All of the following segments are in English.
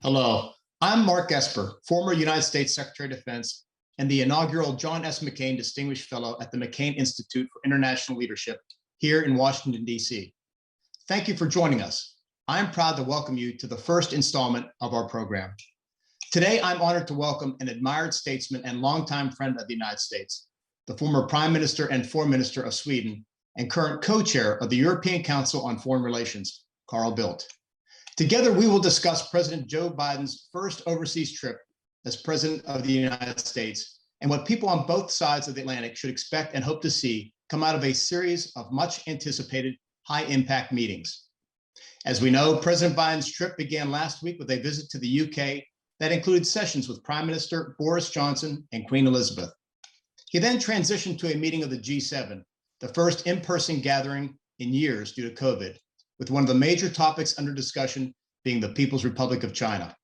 Hello, I'm Mark Esper, former United States Secretary of Defense and the inaugural John S. McCain Distinguished Fellow at the McCain Institute for International Leadership here in Washington, D.C. Thank you for joining us. I'm proud to welcome you to the first installment of our program. Today, I'm honored to welcome an admired statesman and longtime friend of the United States, the former Prime Minister and Foreign Minister of Sweden and current co-chair of the European Council on Foreign Relations, Carl Bildt. Together, we will discuss President Joe Biden's first overseas trip as President of the United States and what people on both sides of the Atlantic should expect and hope to see come out of a series of much anticipated high-impact meetings. As we know, President Biden's trip began last week with a visit to the UK that included sessions with Prime Minister Boris Johnson and Queen Elizabeth. He then transitioned to a meeting of the G7, the first in-person gathering in years due to COVID, with one of the major topics under discussion being the People's Republic of China.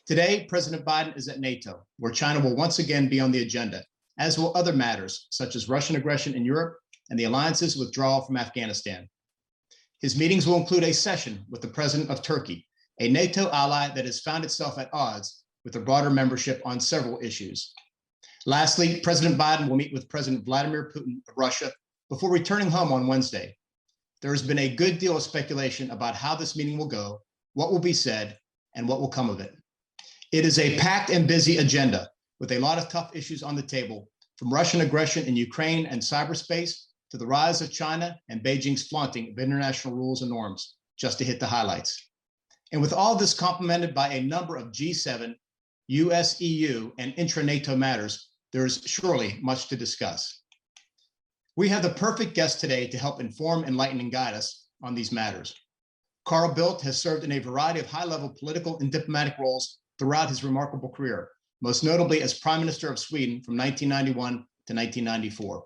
Today, President Biden is at NATO, where China will once again be on the agenda, as will other matters such as Russian aggression in Europe and the alliance's withdrawal from Afghanistan. His meetings will include a session with the President of Turkey, a NATO ally that has found itself at odds with the broader membership on several issues. Lastly, President Biden will meet with President Vladimir Putin of Russia before returning home on Wednesday. There has been a good deal of speculation about how this meeting will go, what will be said, and what will come of it. It is a packed and busy agenda with a lot of tough issues on the table, from Russian aggression in Ukraine and cyberspace to the rise of China and Beijing's flaunting of international rules and norms, just to hit the highlights. And with all this complemented by a number of G7, US, EU, and intra-NATO matters, there is surely much to discuss. We have the perfect guest today to help inform, enlighten, and guide us on these matters. Carl Bildt has served in a variety of high-level political and diplomatic roles throughout his remarkable career, most notably as Prime Minister of Sweden from 1991 to 1994.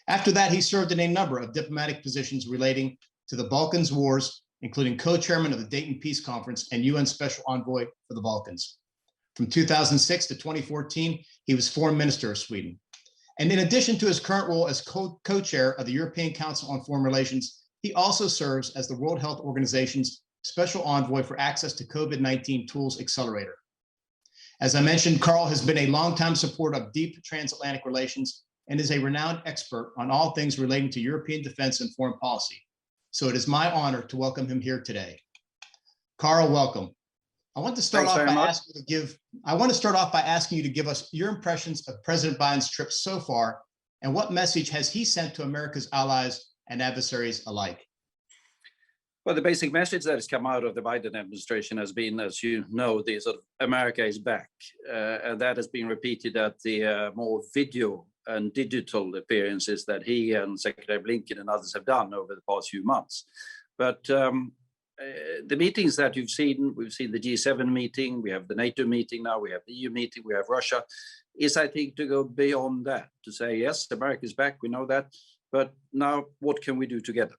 After that, he served in a number of diplomatic positions relating to the Balkans wars, including co-chairman of the Dayton Peace Conference and UN Special Envoy for the Balkans. From 2006 to 2014, he was Foreign Minister of Sweden. And in addition to his current role as co-chair of the European Council on Foreign Relations, he also serves as the World Health Organization's Special Envoy for Access to COVID-19 Tools Accelerator. As I mentioned, Carl has been a longtime supporter of deep transatlantic relations and is a renowned expert on all things relating to European defense and foreign policy. So it is my honor to welcome him here today. Carl, welcome. I want to start off by asking you to give us your impressions of President Biden's trip so far, and what message has he sent to America's allies and adversaries alike? Well, the basic message that has come out of the Biden administration has been, as you know, the sort of America is back, and that has been repeated at the more video and digital appearances that he and Secretary Blinken and others have done over the past few months. But the meetings that we've seen the G7 meeting, we have the NATO meeting now, we have the EU meeting, we have Russia, is I think to go beyond that, to say, yes, America is back, we know that, but now what can we do together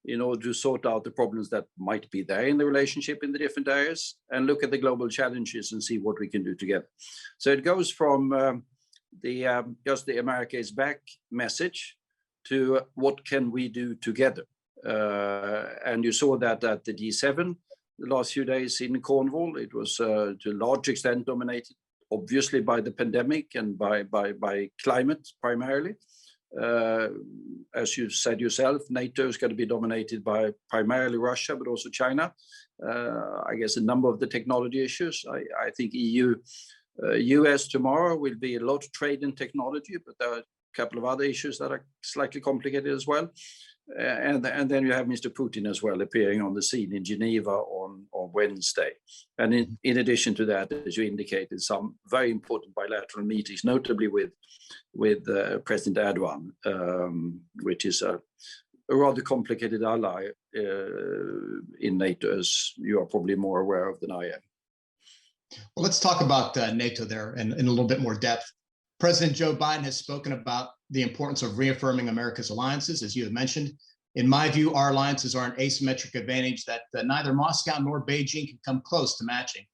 in order to sort out the problems that might be there in the relationship in the different areas and look at the global challenges and see what we can do together. So it goes from just the America is back message to what can we do together. And you saw that at the G7 the last few days in Cornwall. It was to a large extent dominated, obviously, by the pandemic and by climate primarily. As you said yourself, NATO is going to be dominated by primarily Russia, but also China. I guess a number of the technology issues. I think EU, US tomorrow will be a lot of trade and technology, but there are a couple of other issues that are slightly complicated as well. And then you have Mr. Putin as well appearing on the scene in Geneva on Wednesday. And in addition to that, as you indicated, some very important bilateral meetings, notably with President Erdogan, which is a rather complicated ally in NATO, as you are probably more aware of than I am. Well, let's talk about NATO there in a little bit more depth. President Joe Biden has spoken about the importance of reaffirming America's alliances, as you have mentioned. In my view, our alliances are an asymmetric advantage that neither Moscow nor Beijing can come close to matching.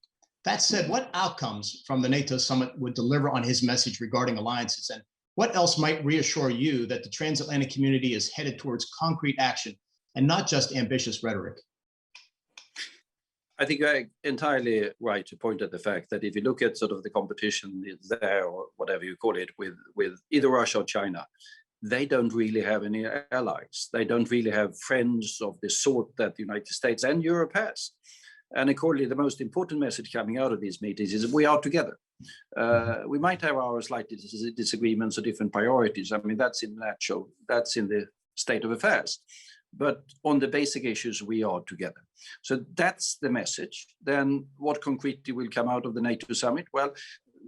That said, what outcomes from the NATO summit would deliver on his message regarding alliances, and what else might reassure you that the transatlantic community is headed towards concrete action and not just ambitious rhetoric? I think you're entirely right to point at the fact that if you look at sort of the competition there, or whatever you call it, with either Russia or China, they don't really have any allies. They don't really have friends of the sort that the United States and Europe has. And accordingly, the most important message coming out of these meetings is we are together. We might have our slight disagreements or different priorities. I mean, that's in the state of affairs. But on the basic issues, we are together. So that's the message. Then what concretely will come out of the NATO summit? Well,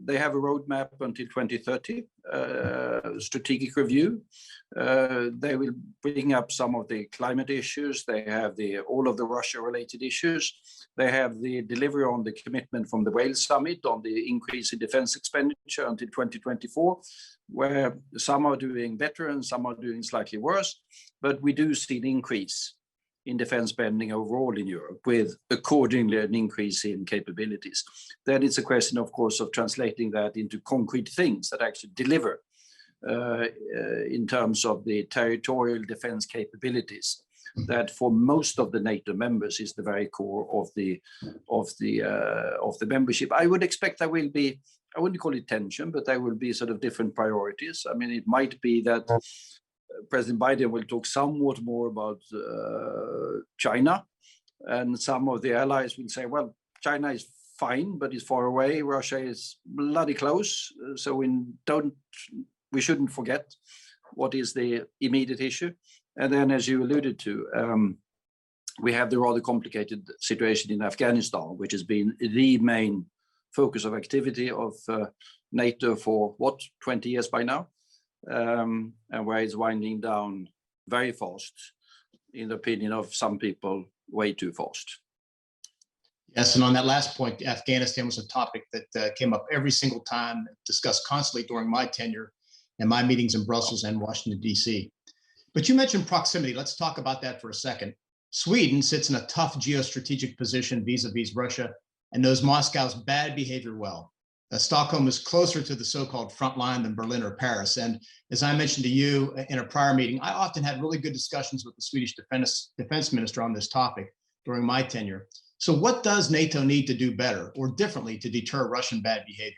they have a roadmap until 2030, strategic review. They will bring up some of the climate issues. They have all of the Russia-related issues. They have the delivery on the commitment from the Wales summit on the increase in defense expenditure until 2024, where some are doing better and some are doing slightly worse. But we do see an increase in defense spending overall in Europe, with accordingly an increase in capabilities. Then it's a question, of course, of translating that into concrete things that actually deliver in terms of the territorial defense capabilities. That for most of the NATO members is the very core of the membership. I would expect there will be, I wouldn't call it tension, but there will be sort of different priorities. I mean, it might be that President Biden will talk somewhat more about China, and some of the allies will say, well, China is fine, but it's far away. Russia is bloody close. So we shouldn't forget what is the immediate issue. And then, as you alluded to, we have the rather complicated situation in Afghanistan, which has been the main focus of activity of NATO for, 20 years by now? And where it's winding down very fast, in the opinion of some people, way too fast. Yes, and on that last point, Afghanistan was a topic that came up every single time, discussed constantly during my tenure and my meetings in Brussels and Washington, D.C. But you mentioned proximity. Let's talk about that for a second. Sweden sits in a tough geostrategic position vis-a-vis Russia and knows Moscow's bad behavior well. Stockholm is closer to the so-called front line than Berlin or Paris. And as I mentioned to you in a prior meeting, I often had really good discussions with the Swedish defense minister on this topic during my tenure. So what does NATO need to do better or differently to deter Russian bad behavior?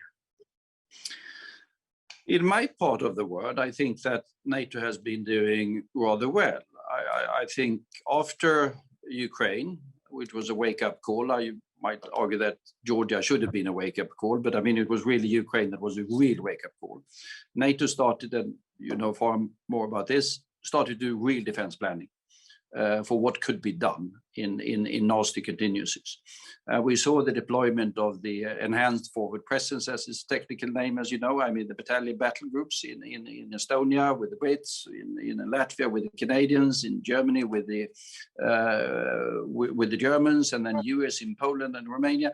In my part of the world, I think that NATO has been doing rather well. I think after Ukraine, which was a wake-up call, I might argue that Georgia should have been a wake-up call, but I mean, it was really Ukraine that was a real wake-up call. NATO started, and you know far more about this, started to do real defense planning for what could be done in nasty contingencies. We saw the deployment of the enhanced forward presence, as its technical name, as you know. I mean, the battalion battle groups in Estonia with the Brits, in Latvia with the Canadians, in Germany with the Germans, and then US in Poland and Romania.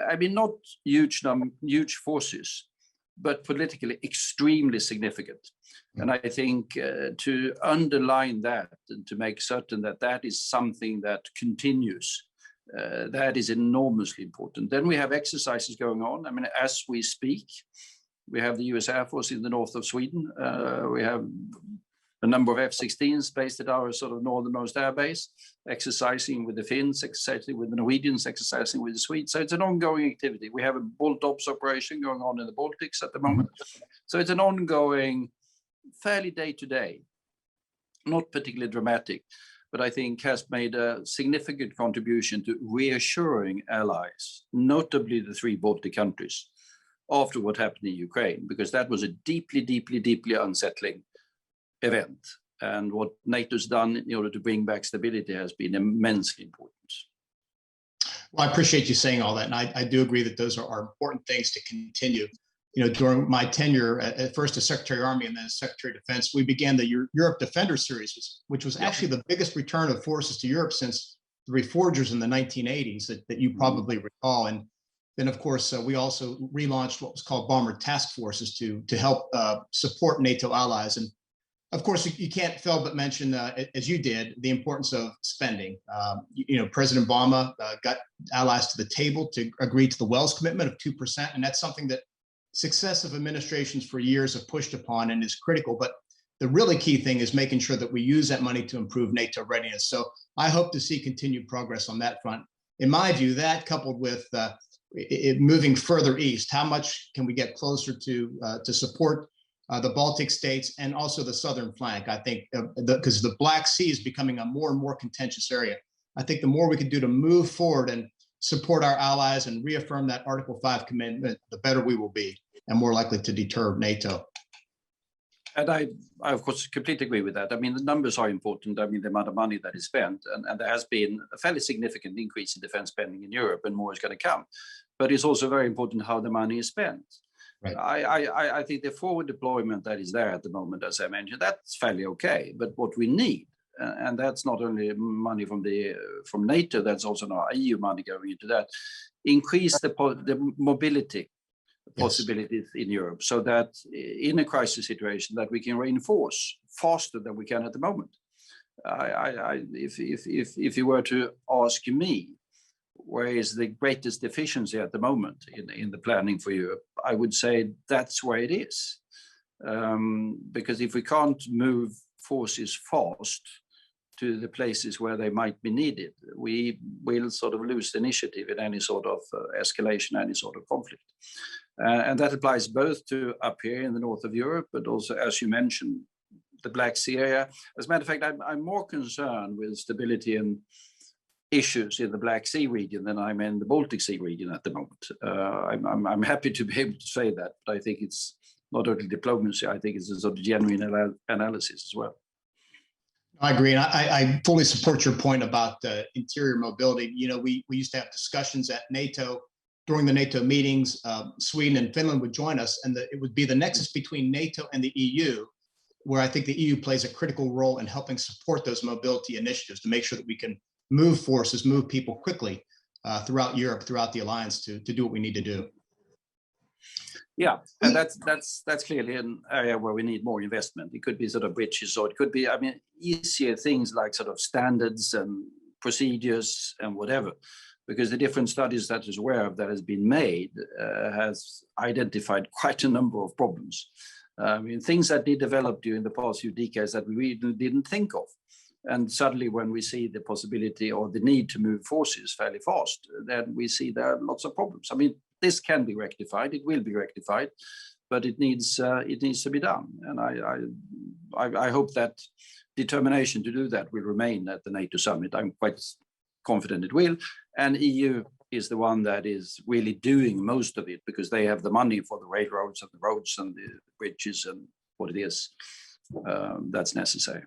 I mean, not huge forces, but politically extremely significant. And I think to underline that and to make certain that that is something that continues, that is enormously important. Then we have exercises going on. I mean, as we speak, we have the US Air Force in the north of Sweden. We have a number of F-16s based at our sort of northernmost airbase, exercising with the Finns, exercising with the Norwegians, exercising with the Swedes. So it's an ongoing activity. We have a Bolt Ops operation going on in the Baltics at the moment. So it's an ongoing, fairly day-to-day, not particularly dramatic, but I think has made a significant contribution to reassuring allies, notably the three Baltic countries, after what happened in Ukraine, because that was a deeply, deeply, deeply unsettling event. And what NATO's done in order to bring back stability has been immensely important. Well, I appreciate you saying all that. And I do agree that those are important things to continue. You know, during my tenure, at first as Secretary of Army and then as Secretary of Defense, we began the Europe Defender Series, which was actually the biggest return of forces to Europe since the Reforgers in the 1980s that you probably recall. And then, of course, we also relaunched what was called Bomber Task Forces to help support NATO allies. And of course, you can't fail but mention, as you did, the importance of spending. You know, President Obama got allies to the table to agree to the Wells commitment of 2%. And that's something that successive administrations for years have pushed upon and is critical. But the really key thing is making sure that we use that money to improve NATO readiness. So I hope to see continued progress on that front. in my view, that coupled with moving further east, how much can we get closer to support the Baltic states and also the southern flank? I think because the Black Sea is becoming a more and more contentious area. I think the more we can do to move forward and support our allies and reaffirm that Article 5 commitment, the better we will be and more likely to deter NATO. And I of course, completely agree with that. I mean, the numbers are important. I mean, the amount of money that is spent, and there has been a fairly significant increase in defense spending in Europe, and more is going to come. But it's also very important how the money is spent. Right. I think the forward deployment that is there at the moment, as I mentioned, that's fairly okay. But what we need, and that's not only money from NATO, that's also now EU money going into that, increase the mobility possibilities in Europe, so that in a crisis situation that we can reinforce faster than we can at the moment. If you were to ask me, where is the greatest deficiency at the moment in the planning for Europe, I would say that's where it is. Because if we can't move forces fast to the places where they might be needed, we will sort of lose the initiative in any sort of escalation, any sort of conflict. And that applies both to up here in the north of Europe, but also, as you mentioned, the Black Sea area. As a matter of fact, I'm more concerned with stability and issues in the Black Sea region than I'm in the Baltic Sea region at the moment. I'm happy to be able to say that, but I think it's not only diplomacy, I think it's a sort of genuine analysis as well. I agree, and I fully support your point about interior mobility. You know, we used to have discussions at NATO. During the NATO meetings, Sweden and Finland would join us, and it would be the nexus between NATO and the EU, where I think the EU plays a critical role in helping support those mobility initiatives to make sure that we can move forces, move people quickly throughout Europe, throughout the alliance to do what we need to do. Yeah, and that's clearly an area where we need more investment. It could be sort of bridges, or it could be, I mean, easier things like sort of standards and procedures and whatever. Because the different studies that is aware of that has been made has identified quite a number of problems. I mean, things that did develop during the past few decades that we really didn't think of. And suddenly when we see the possibility or the need to move forces fairly fast, then we see there are lots of problems. I mean, this can be rectified, it will be rectified, but it needs to be done. And I hope that determination to do that will remain at the NATO summit. I'm quite confident it will, and EU is the one that is really doing most of it, because they have the money for the railroads and the roads and the bridges and what it is that's necessary.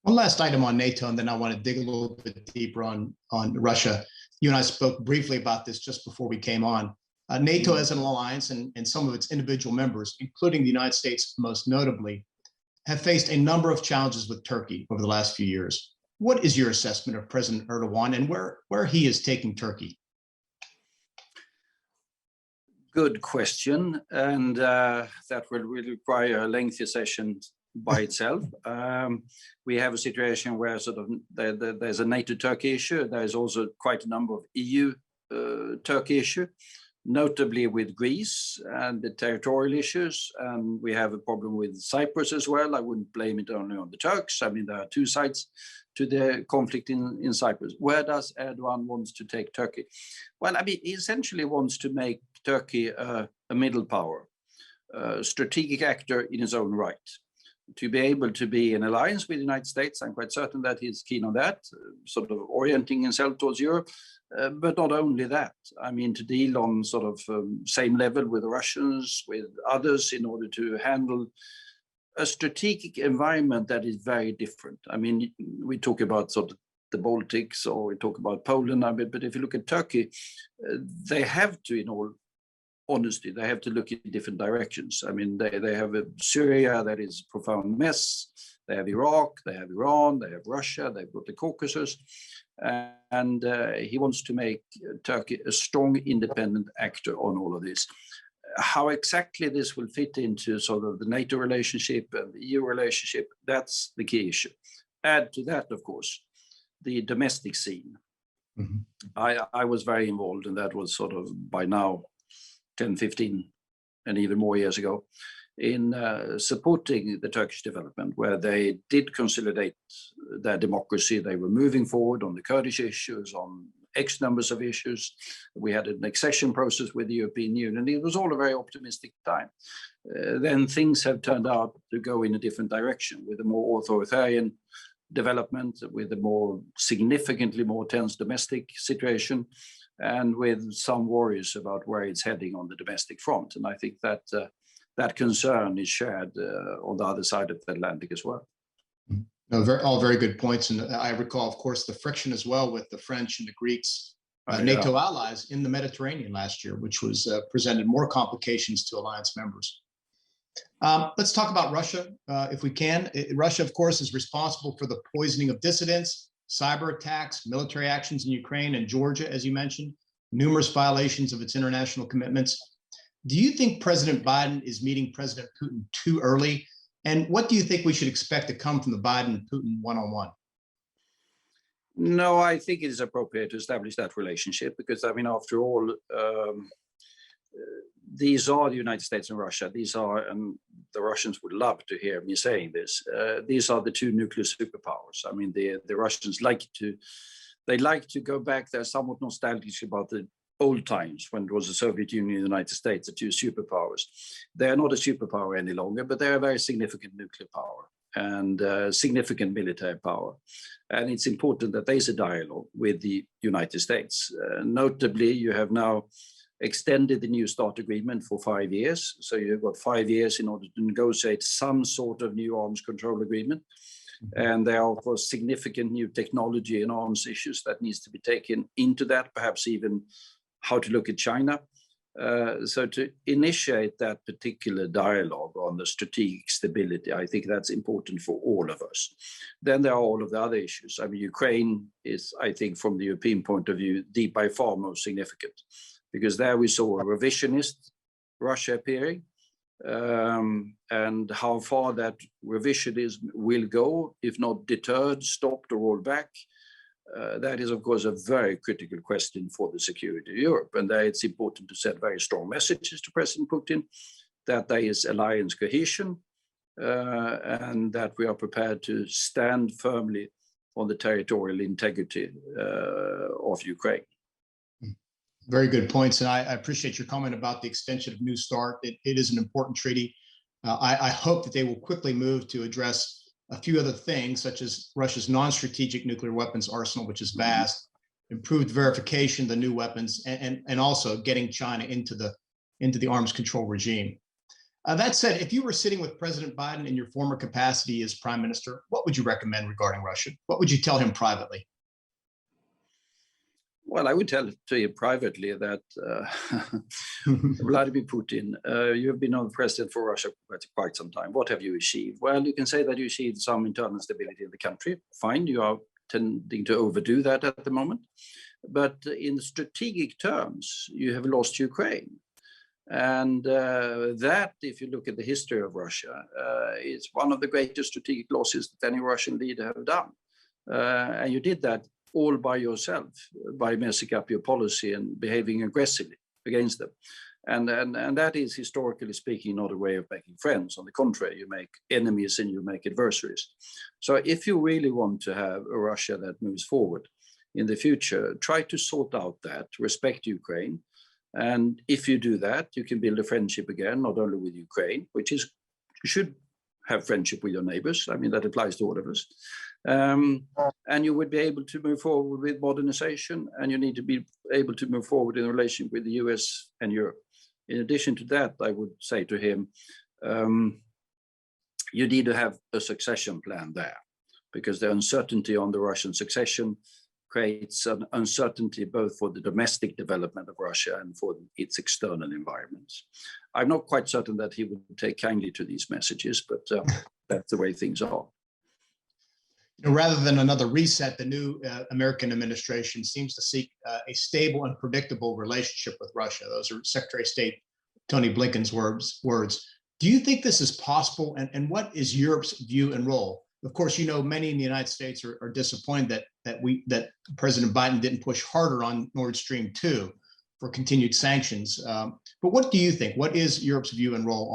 One last item on NATO, and then I want to dig a little bit deeper on Russia. You and I spoke briefly about this just before we came on. NATO as an alliance and some of its individual members, including the United States most notably, have faced a number of challenges with Turkey over the last few years. What is your assessment of President Erdogan and where he is taking Turkey? Good question, and that will really require a lengthy session by itself. We have a situation where sort of there's a NATO-Turkey issue. There is also quite a number of EU-Turkey issue, notably with Greece and the territorial issues. And we have a problem with Cyprus as well. I wouldn't blame it only on the Turks. I mean, there are two sides to the conflict in Cyprus. Where does Erdogan want to take Turkey? Well, I mean, he essentially wants to make Turkey a middle power, a strategic actor in his own right. To be able to be in alliance with the United States, I'm quite certain that he's keen on that, sort of orienting himself towards Europe. But not only that, I mean, to deal on sort of same level with the Russians, with others, in order to handle a strategic environment that is very different. I mean, we talk about sort of the Baltics, or we talk about Poland, but if you look at Turkey, they have to, in all honesty, they have to look in different directions. I mean, they have a Syria that is a profound mess. They have Iraq, they have Iran, they have Russia, they've got the Caucasus. And he wants to make Turkey a strong, independent actor on all of this. How exactly this will fit into sort of the NATO relationship and the EU relationship, that's the key issue. Add to that, of course, the domestic scene. Mm-hmm. I was very involved, and that was sort of by now 10, 15, and even more years ago, in supporting the Turkish development, where they did consolidate their democracy. They were moving forward on the Kurdish issues, on X numbers of issues. We had an accession process with the European Union. It was all a very optimistic time. Then things have turned out to go in a different direction with a more authoritarian development, with a more significantly more tense domestic situation, and with some worries about where it's heading on the domestic front. And I think that that concern is shared on the other side of the Atlantic as well. No, all very good points. And I recall, of course, the friction as well with the French and the Greeks, NATO allies in the Mediterranean last year, which was presented more complications to alliance members. Let's talk about Russia, if we can. Russia, of course, is responsible for the poisoning of dissidents, cyber attacks, military actions in Ukraine and Georgia, as you mentioned, numerous violations of its international commitments. Do you think President Biden is meeting President Putin too early? And what do you think we should expect to come from the Biden-Putin one-on-one? No, I think it is appropriate to establish that relationship because, I mean, after all, these are the United States and Russia. These are, and the Russians would love to hear me saying this, these are the two nuclear superpowers. I mean, the Russians like to go back. They're somewhat nostalgic about the old times when it was the Soviet Union and the United States, the two superpowers. They're not a superpower any longer, but they're a very significant nuclear power and significant military power. And it's important that there's a dialogue with the United States. Notably, you have now extended the New START agreement for 5 years. So you've got 5 years in order to negotiate some sort of new arms control agreement. And there are, of course, significant new technology and arms issues that needs to be taken into that, perhaps even how to look at China. So to initiate that particular dialogue on the strategic stability, I think that's important for all of us. Then there are all of the other issues. I mean, Ukraine is, I think, from the European point of view, by far most significant, because there we saw a revisionist Russia appearing, and how far that revisionism will go, if not deterred, stopped, or rolled back. That is, of course, a very critical question for the security of Europe. And there it's important to send very strong messages to President Putin that there is alliance cohesion and that we are prepared to stand firmly on the territorial integrity of Ukraine. Very good points. And I appreciate your comment about the extension of New START. It is an important treaty. I hope that they will quickly move to address a few other things, such as Russia's non-strategic nuclear weapons arsenal, which is vast, improved verification of the new weapons, and also getting China into the arms control regime. That said, if you were sitting with President Biden in your former capacity as prime minister, what would you recommend regarding Russia? What would you tell him privately? Well, I would tell to you privately that Vladimir Putin, you have been on president for Russia for quite some time. What have you achieved? Well, you can say that you achieved some internal stability in the country. Fine, you are tending to overdo that at the moment. But in strategic terms, you have lost Ukraine. And that, if you look at the history of Russia, is one of the greatest strategic losses that any Russian leader have done. And you did that all by yourself, by messing up your policy and behaving aggressively against them. And that is, historically speaking, not a way of making friends. On the contrary, you make enemies and you make adversaries. So if you really want to have a Russia that moves forward in the future, try to sort out that, respect Ukraine. And if you do that, you can build a friendship again, not only with Ukraine, which is, you should have friendship with your neighbors. I mean, that applies to all of us. And you would be able to move forward with modernization, and you need to be able to move forward in relation with the US and Europe. In addition to that, I would say to him, you need to have a succession plan there, because the uncertainty on the Russian succession creates an uncertainty both for the domestic development of Russia and for its external environments. I'm not quite certain that he would take kindly to these messages, but that's the way things are. You know, rather than another reset, the new American administration seems to seek a stable and predictable relationship with Russia. Those are Secretary of State Tony Blinken's words. Do you think this is possible? And what is Europe's view and role? Of course, you know, many in the United States are disappointed that President Biden didn't push harder on Nord Stream 2 for continued sanctions. But what do you think? What is Europe's view and role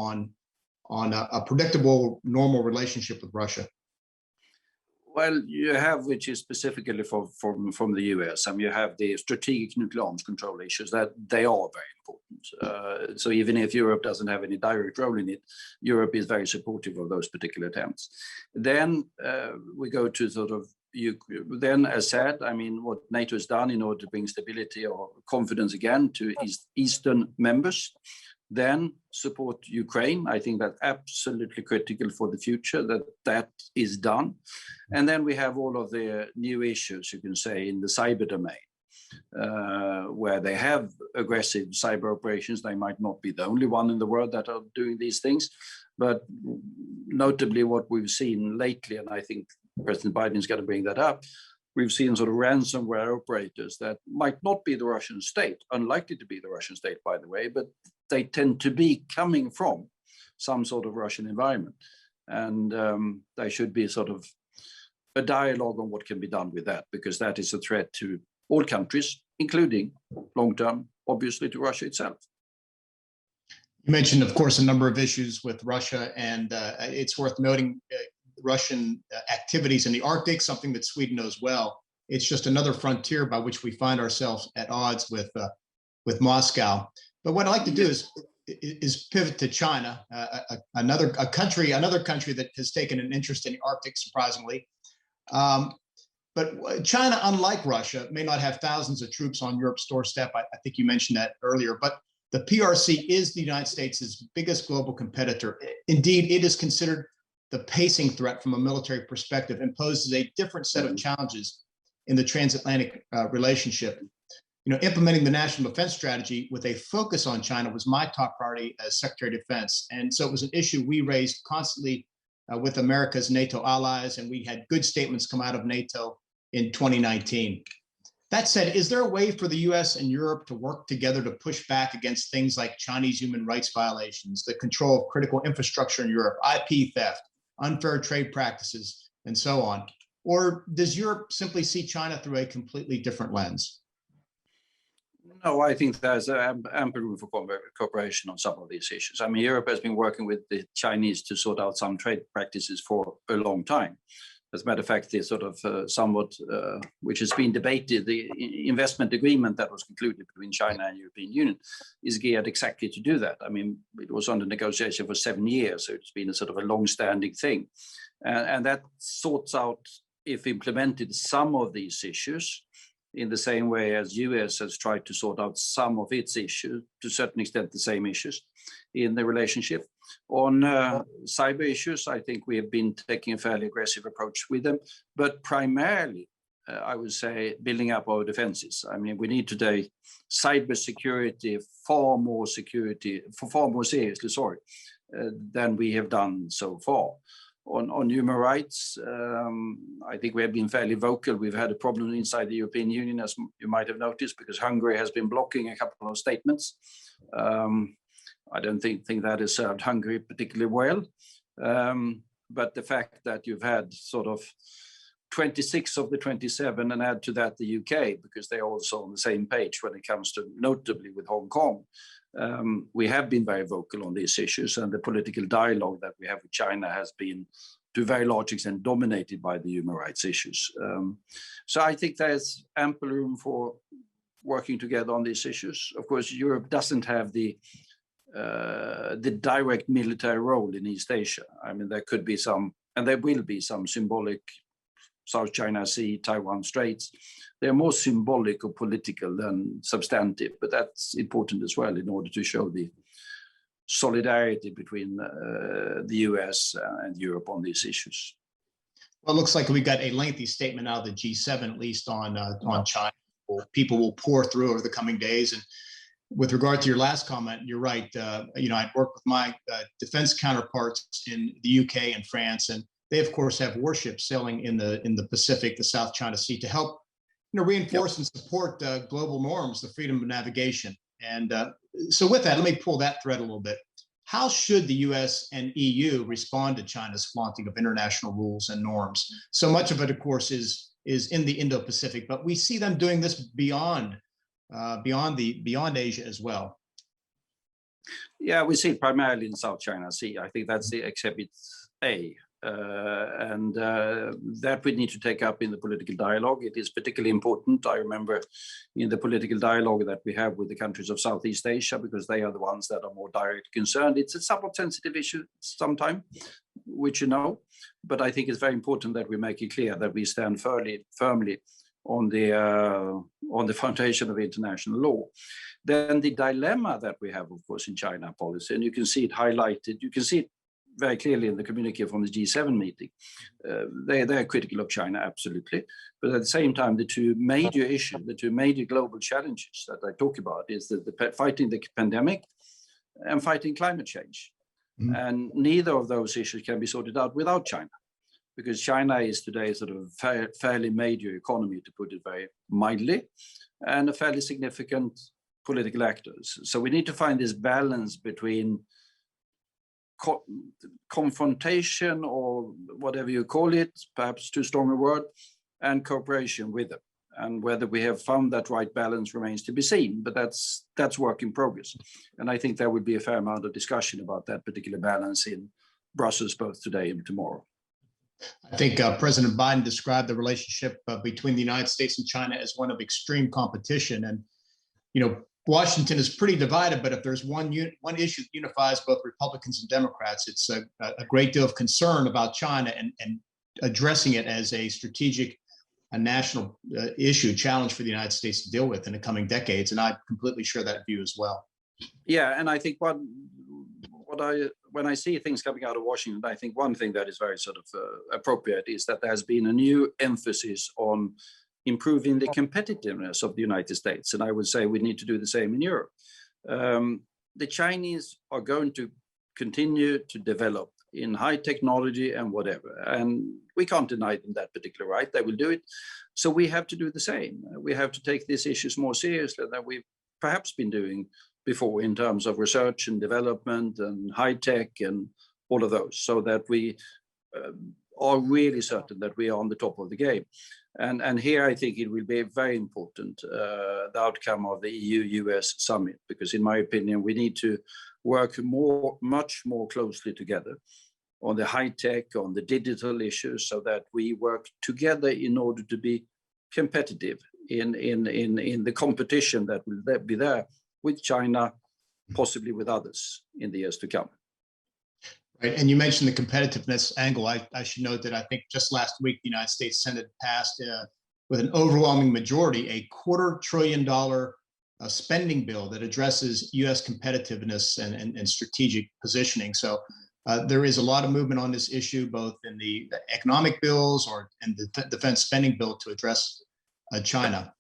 on a predictable, normal relationship with Russia? Well, you have, which is specifically from the US, I mean, you have the strategic nuclear arms control issues that they are very important. So even if Europe doesn't have any direct role in it, Europe is very supportive of those particular attempts. Then we go to sort of, then as said, I mean, what NATO has done in order to bring stability or confidence again to Eastern members, then support Ukraine. I think that's absolutely critical for the future that is done. And then we have all of the new issues, you can say, in the cyber domain, where they have aggressive cyber operations. They might not be the only one in the world that are doing these things, but notably what we've seen lately, and I think President Biden is going to bring that up, we've seen sort of ransomware operators that might not be the Russian state, unlikely to be the Russian state, by the way, but they tend to be coming from some sort of Russian environment. And there should be sort of a dialogue on what can be done with that, because that is a threat to all countries, including long-term, obviously, to Russia itself. You mentioned, of course, a number of issues with Russia, and it's worth noting Russian activities in the Arctic, something that Sweden knows well. It's just another frontier by which we find ourselves at odds with Moscow. But what I'd like to do is pivot to China, another country that has taken an interest in the Arctic, surprisingly. But China, unlike Russia, may not have thousands of troops on Europe's doorstep. I think you mentioned that earlier. But the PRC is the United States' biggest global competitor. Indeed, it is considered the pacing threat from a military perspective and poses a different set of challenges in the transatlantic relationship. You know, implementing the national defense strategy with a focus on China was my top priority as Secretary of Defense. And so it was an issue we raised constantly with America's NATO allies, and we had good statements come out of NATO in 2019. That said, is there a way for the US and Europe to work together to push back against things like Chinese human rights violations, the control of critical infrastructure in Europe, IP theft, unfair trade practices, and so on? Or does Europe simply see China through a completely different lens? No, I think there's ample room for cooperation on some of these issues. I mean, Europe has been working with the Chinese to sort out some trade practices for a long time. As a matter of fact, the sort of somewhat, which has been debated, the investment agreement that was concluded between China and European Union is geared exactly to do that. I mean, it was under negotiation for 7 years, so it's been a sort of a long-standing thing. And that sorts out, if implemented, some of these issues in the same way as US has tried to sort out some of its issues, to a certain extent the same issues in the relationship. On cyber issues, I think we have been taking a fairly aggressive approach with them, but primarily, I would say, building up our defenses. I mean, we need today cyber security far more seriously, than we have done so far. On human rights, I think we have been fairly vocal. We've had a problem inside the European Union, as you might have noticed, because Hungary has been blocking a couple of statements. I don't think that has served Hungary particularly well. But the fact that you've had sort of 26 of the 27, and add to that the UK, because they're also on the same page when it comes to, notably with Hong Kong. We have been very vocal on these issues, and the political dialogue that we have with China has been, to a very large extent, dominated by the human rights issues. So I think there's ample room for working together on these issues. Of course, Europe doesn't have the direct military role in East Asia. I mean, there could be some, and there will be some symbolic South China Sea, Taiwan Straits. They're more symbolic or political than substantive, but that's important as well in order to show the solidarity between the US and Europe on these issues. Well, it looks like we got a lengthy statement out of the G7, at least on China. People will pour through over the coming days. And with regard to your last comment, you're right. I'd worked with my defense counterparts in the UK and France, and they, of course, have warships sailing in the Pacific, the South China Sea, to help reinforce and support global norms, the freedom of navigation. And so with that, let me pull that thread a little bit. How should the US and EU respond to China's flaunting of international rules and norms? So much of it, of course, is in the Indo-Pacific, but we see them doing this beyond Asia as well. Yeah, we see it primarily in South China Sea. I think that's the Exhibit A and that we need to take up in the political dialogue. It is particularly important. I remember in the political dialogue that we have with the countries of Southeast Asia, because they are the ones that are more directly concerned. It's a somewhat sensitive issue sometimes, which you know, but I think it's very important that we make it clear that we stand firmly on the foundation of international law. Then the dilemma that we have, of course, in China policy, and you can see it highlighted, you can see it very clearly in the communique from the G7 meeting. They're critical of China, absolutely. But at the same time, the two major issues, the two major global challenges that I talk about is the fighting the pandemic and fighting climate change. Mm-hmm. And neither of those issues can be sorted out without China, because China is today sort of a fairly major economy, to put it very mildly, and a fairly significant political actors. So we need to find this balance between confrontation, or whatever you call it, perhaps too strong a word, and cooperation with them. And whether we have found that right balance remains to be seen, but that's work in progress. And I think there will be a fair amount of discussion about that particular balance in Brussels, both today and tomorrow. I think President Biden described the relationship between the United States and China as one of extreme competition. And, you know, Washington is pretty divided, but if there's one issue that unifies both Republicans and Democrats, it's a great deal of concern about China and addressing it as a strategic, a national issue, challenge for the United States to deal with in the coming decades. And I completely share that view as well. Yeah, and I think when I see things coming out of Washington, I think one thing that is very sort of appropriate is that there has been a new emphasis on improving the competitiveness of the United States. And I would say we need to do the same in Europe. The Chinese are going to continue to develop in high technology and whatever. And we can't deny them that particular right. They will do it. So we have to do the same. We have to take these issues more seriously than we've perhaps been doing before in terms of research and development and high tech and all of those, so that we are really certain that we are on the top of the game. And here I think it will be very important, the outcome of the EU-US summit, because in my opinion, we need to work much more closely together on the high tech, on the digital issues, so that we work together in order to be competitive in the competition that will be there with China, possibly with others in the years to come. Right, and you mentioned the competitiveness angle. I should note that I think just last week, the United States Senate passed with an overwhelming majority a $250 billion spending bill that addresses U.S. competitiveness and strategic positioning. So there is a lot of movement on this issue, both in the economic bills and the defense spending bill to address China.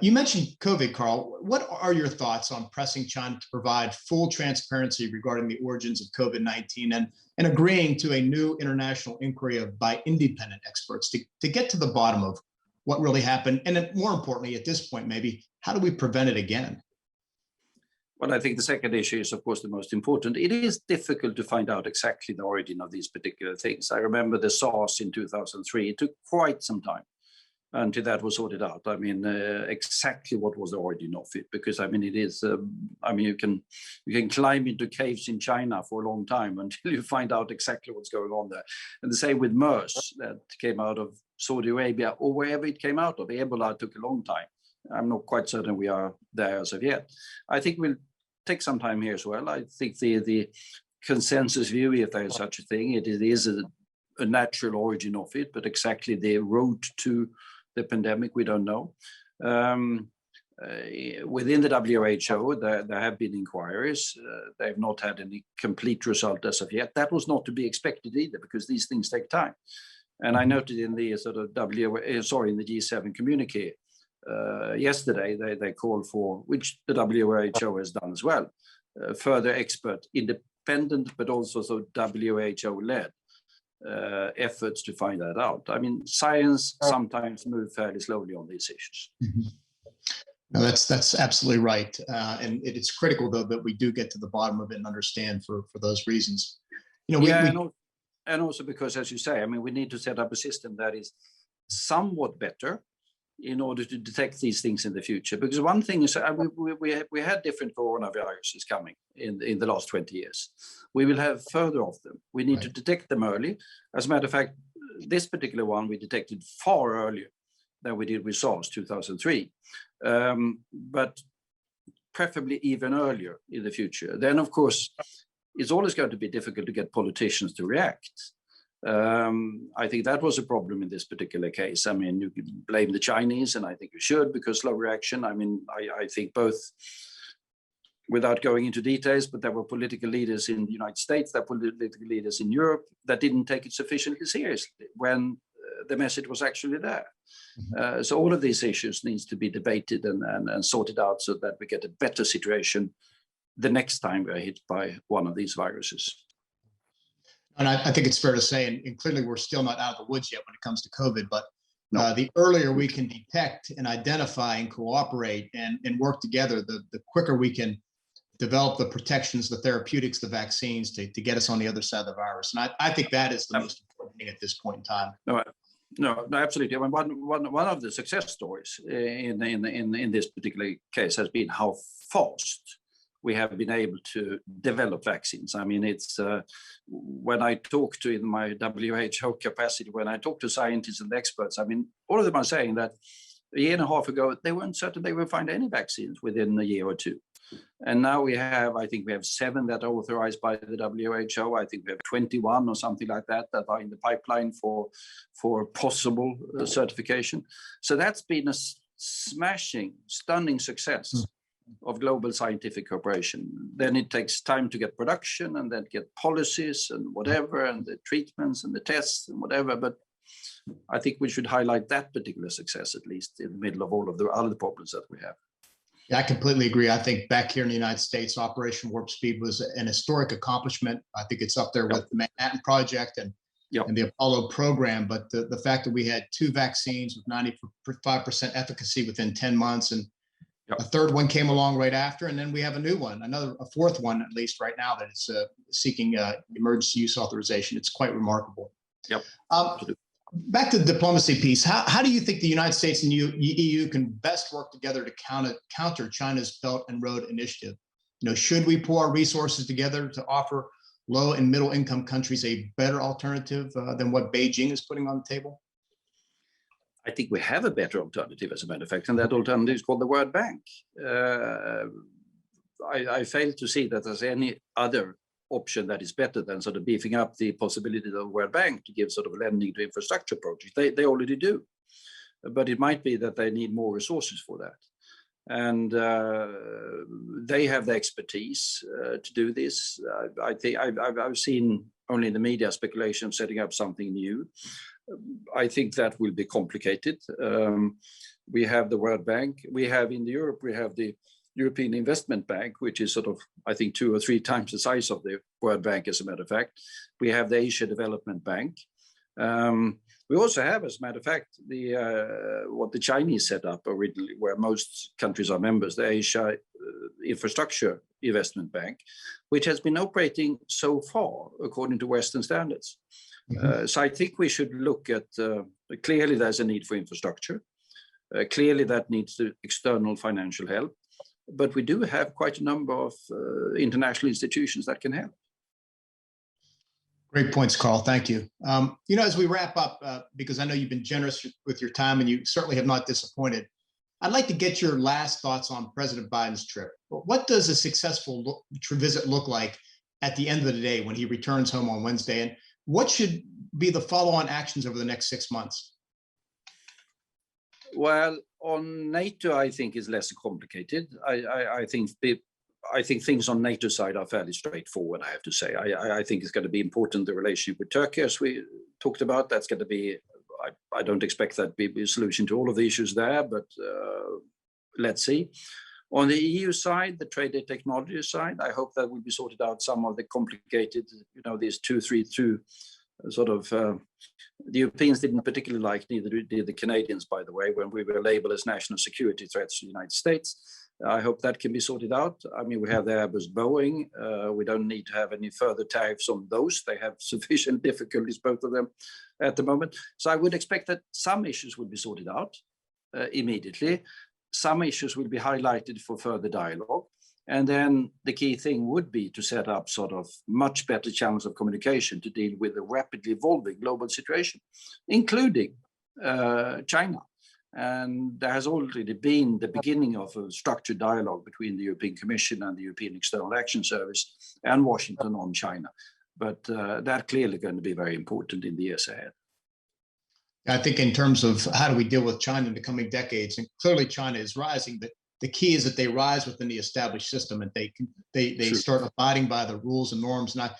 You mentioned COVID, Carl. What are your thoughts on pressing China to provide full transparency regarding the origins of COVID-19 and agreeing to a new international inquiry by independent experts to get to the bottom of what really happened? And then more importantly, at this point, maybe, how do we prevent it again? Well, I think the second issue is, of course, the most important. It is difficult to find out exactly the origin of these particular things. I remember the SARS in 2003. It took quite some time until that was sorted out. I mean, exactly what was the origin of it? Because I mean, it is. I mean, you can climb into caves in China for a long time until you find out exactly what's going on there. And the same with MERS that came out of Saudi Arabia or wherever it came out of. Ebola took a long time. I'm not quite certain we are there as of yet. I think we'll take some time here as well. I think the consensus view, if there is such a thing, it is a natural origin of it, but exactly the road to the pandemic, we don't know. Within the WHO, there have been inquiries. They've not had any complete result as of yet. That was not to be expected either, because these things take time. And I noted in the sort of in the G7 communique yesterday, they called for, which the WHO has done as well, further expert, independent, but also so WHO-led efforts to find that out. I mean, science sometimes moves fairly slowly on these issues. Mm-hmm. No, that's absolutely right. And it's critical, though, that we do get to the bottom of it and understand for those reasons. You know, and also because, as you say, I mean, we need to set up a system that is somewhat better in order to detect these things in the future. Because one thing is, we had different coronaviruses coming in the last 20 years. We will have further of them. We need to detect them early. As a matter of fact, this particular one we detected far earlier than we did with SARS 2003, but preferably even earlier in the future. Then, of course, it's always going to be difficult to get politicians to react. I think that was a problem in this particular case. I mean, you can blame the Chinese, and I think you should, because slow reaction. I mean, I think both, without going into details, but there were political leaders in the United States, there were political leaders in Europe that didn't take it sufficiently seriously when the message was actually there. So all of these issues needs to be debated and sorted out so that we get a better situation the next time we're hit by one of these viruses. And I think it's fair to say, and clearly we're still not out of the woods yet when it comes to COVID, but No. the earlier we can detect and identify and cooperate and work together, the quicker we can develop the protections, the therapeutics, the vaccines to get us on the other side of the virus. And I think that is the most important thing at this point in time. No, absolutely. I mean, one of the success stories in this particular case has been how fast we have been able to develop vaccines. I mean, it's when I talk to, in my WHO capacity, when I talk to scientists and experts, I mean, all of them are saying that a year and a half ago, they weren't certain they would find any vaccines within a year or two. And now I think we have 7 that are authorized by the WHO. I think we have 21 or something like that are in the pipeline for possible certification. So that's been a smashing, stunning success of global scientific cooperation. Then it takes time to get production and then get policies and whatever, and the treatments and the tests and whatever. But I think we should highlight that particular success, at least in the middle of all of the other problems that we have. Yeah, I completely agree. I think back here in the United States, Operation Warp Speed was an historic accomplishment. I think it's up there with the Manhattan Project and the Apollo program. But the fact that we had 2 vaccines with 95% efficacy within 10 months, and a third one came along right after, and then we have a new one, a fourth one at least right now that is seeking emergency use authorization. It's quite remarkable. Back to the diplomacy piece. How do you think the United States and EU can best work together to counter China's Belt and Road Initiative? You know, should we pool our resources together to offer low and middle income countries a better alternative than what Beijing is putting on the table? I think we have a better alternative, as a matter of fact, and that alternative is called the World Bank. I fail to see that there's any other option that is better than sort of beefing up the possibility of the World Bank to give sort of lending to infrastructure projects. They already do, but it might be that they need more resources for that. And they have the expertise to do this. I think I've seen only in the media speculation of setting up something new. I think that will be complicated. We have the World Bank. We have in Europe, we have the European Investment Bank, which is sort of, I think, 2 or 3 times the size of the World Bank, as a matter of fact. We have the Asia Development Bank. We also have, as a matter of fact, what the Chinese set up originally, where most countries are members, the Asia Infrastructure Investment Bank, which has been operating so far according to Western standards. So I think we should look at, clearly there's a need for infrastructure. Clearly that needs external financial help. But we do have quite a number of international institutions that can help. Great points, Carl. Thank you. You know, as we wrap up, because I know you've been generous with your time and you certainly have not disappointed, I'd like to get your last thoughts on President Biden's trip. What does a successful visit look like at the end of the day when he returns home on Wednesday? And what should be the follow-on actions over the next 6 months? Well, on NATO, I think is less complicated. I think things on NATO side are fairly straightforward, I have to say. I think it's going to be important, the relationship with Turkey, as we talked about. That's going to be, I don't expect that to be a solution to all of the issues there, but let's see. On the EU side, the trade and technology side, I hope that will be sorted out some of the complicated, you know, these 232 sort of, the Europeans didn't particularly like, neither did the Canadians, by the way, when we were labeled as national security threats to the United States. I hope that can be sorted out. I mean, we have the Airbus Boeing. We don't need to have any further tariffs on those. They have sufficient difficulties, both of them, at the moment. So I would expect that some issues will be sorted out. immediately. Some issues will be highlighted for further dialogue. And then the key thing would be to set up sort of much better channels of communication to deal with the rapidly evolving global situation, including China. And there has already been the beginning of a structured dialogue between the European Commission and the European External Action Service and Washington on China. But that's clearly going to be very important in the years ahead. I think in terms of how do we deal with China in the coming decades, and clearly China is rising, but the key is that they rise within the established system and they start abiding by the rules and norms. And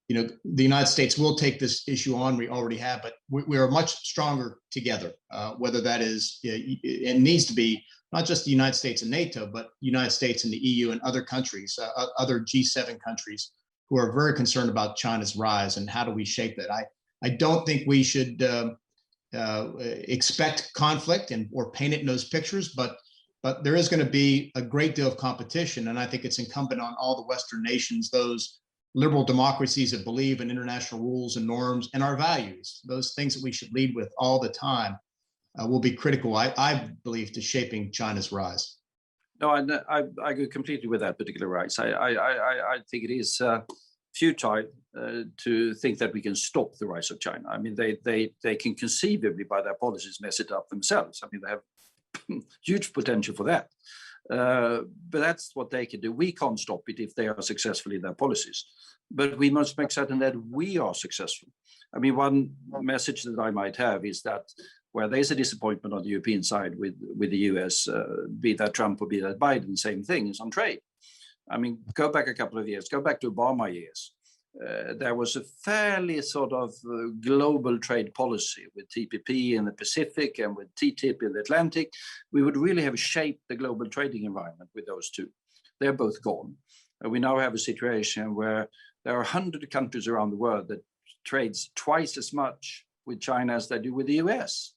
the United States will take this issue on. We already have, but we are much stronger together. Whether that is, it needs to be not just the United States and NATO, but United States and the EU and other countries, other G7 countries who are very concerned about China's rise and how do we shape that. I don't think we should expect conflict or paint it in those pictures, but there is going to be a great deal of competition. And I think it's incumbent on all the Western nations, those liberal democracies that believe in international rules and norms and our values, those things that we should lead with all the time, will be critical, I believe, to shaping China's rise. No, I agree completely with that particular rise. I think it is futile to think that we can stop the rise of China. I mean, they can conceivably, by their policies, mess it up themselves. I mean, they have huge potential for that. But that's what they can do. We can't stop it if they are successful in their policies. But we must make certain that we are successful. I mean, one message that I might have is that where there's a disappointment on the European side with the US, be that Trump or be that Biden, same thing is on trade. I mean, go back a couple of years, go back to Obama years. There was a fairly sort of global trade policy with TPP in the Pacific and with TTIP in the Atlantic. We would really have shaped the global trading environment with those two. They're both gone. And we now have a situation where there are 100 countries around the world that trades twice as much with China as they do with the US.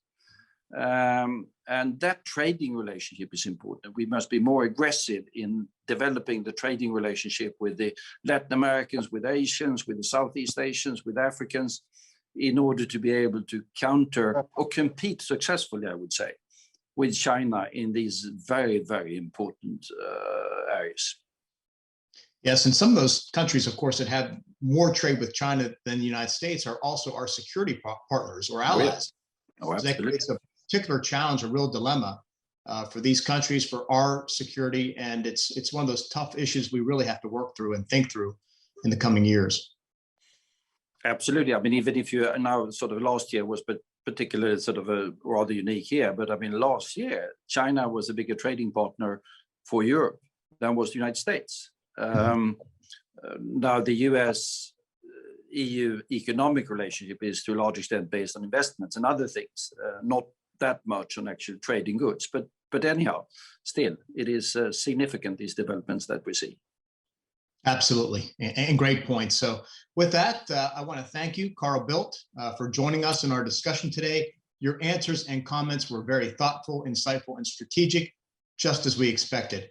And that trading relationship is important. We must be more aggressive in developing the trading relationship with the Latin Americans, with Asians, with the Southeast Asians, with Africans, in order to be able to counter or compete successfully, I would say, with China in these very, very important areas. Yes, and some of those countries, of course, that have more trade with China than the United States are also our security partners or allies. Oh, absolutely. It's a particular challenge, a real dilemma for these countries, for our security, and it's one of those tough issues we really have to work through and think through in the coming years. Absolutely. I mean, even if you now sort of last year was particularly sort of a rather unique year, but I mean, last year, China was a bigger trading partner for Europe than was the United States. Now the US EU economic relationship is to a large extent based on investments and other things, not that much on actual trading goods. But anyhow, still, it is significant, these developments that we see. Absolutely, and great points. So with that, I want to thank you, Carl Bildt, for joining us in our discussion today. Your answers and comments were very thoughtful, insightful, and strategic, just as we expected.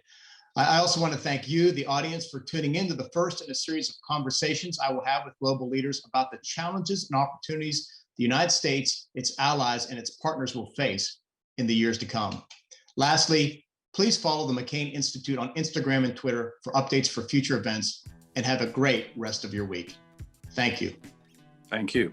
I also want to thank you, the audience, for tuning in to the first in a series of conversations I will have with global leaders about the challenges and opportunities the United States, its allies, and its partners will face in the years to come. Lastly, please follow the McCain Institute on Instagram and Twitter for updates for future events, and have a great rest of your week. Thank you. Thank you.